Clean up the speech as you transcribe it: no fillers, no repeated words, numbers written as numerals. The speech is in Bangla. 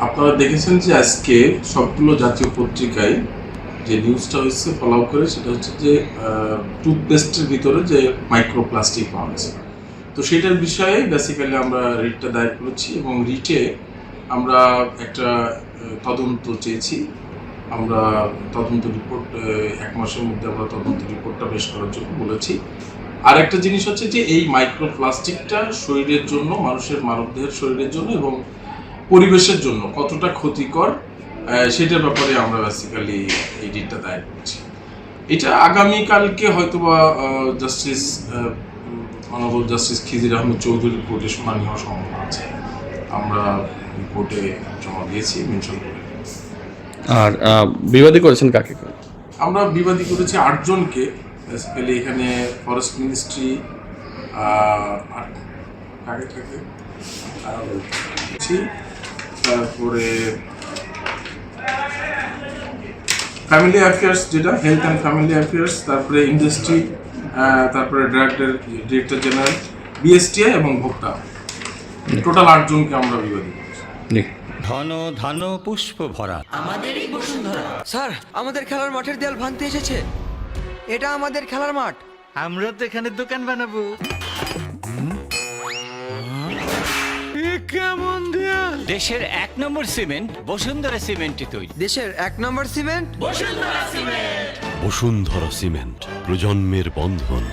আপনারা দেখেছেন যে আজকে সবগুলো জাতীয় পত্রিকায় যে নিউজটা হয়েছে ফলো করে, সেটা হচ্ছে যে টুথপেস্টের ভিতরে যে মাইক্রোপ্লাস্টিক পাওয়া গেছে। তো সেটার বিষয়ে বেসিক্যালি আমরা রিটটা দায়ের করেছি এবং রিটে আমরা একটা তদন্ত চেয়েছি। আমরা তদন্ত রিপোর্ট 1 মাসের মধ্যে আমরা তদন্ত রিপোর্টটা পেশ করার জন্য বলেছি। আর একটা জিনিস হচ্ছে যে এই মাইক্রোপ্লাস্টিকটা শরীরের জন্য, মানুষের মানবদেহের শরীরের জন্য এবং পরিবেশের জন্য কতটা ক্ষতিকর সেটার ব্যাপারে আমরা বেসিক্যালি এই রিটটা দায়ের করছি। এটা আগামীকালকে হয়তোবা জাস্টিস অনারেবল জাস্টিস খিজির আহমেদ চৌধুরীর কোর্টে শুনানি হওয়ার সম্ভাবনা আছে। আমরা কোর্টে জমা দিয়েছি মেনশন করে। আর বিবাদী করেছেন কাকে? আমরা বিবাদী করেছি 8 জনকে। বেসিক্যালি এখানে ফরেস্ট মিনিস্ট্রি কাকে কাকে তারপরে ফ্যামিলি অ্যাফেয়ার্স, যেটা হেলথ অ্যান্ড ফ্যামিলি অ্যাফেয়ার্স, তারপরে ইন্ডাস্ট্রি, তারপরে ডিরেক্টর জেনারেল, বিএসটিআই এবং ভোক্তা, টোটাল 8 জনকে আমরা বিবাদী করেছি। ধন ধন পুষ্প ভরা আমাদেরই বসুন্ধরা। স্যার, আমাদের খেলার মাঠের দেয়াল ভাঙতে এসেছে। এটা আমাদের খেলার মাঠ। আমরা তো এখানে দোকান বানাবো। কেমন দেয়াল? দেশের 1 নম্বর সিমেন্ট বসুন্ধরা সিমেন্টে তৈরি। দেশের 1 number cement Bashundhara cement. Bashundhara cement, প্রজন্মের বন্ধন।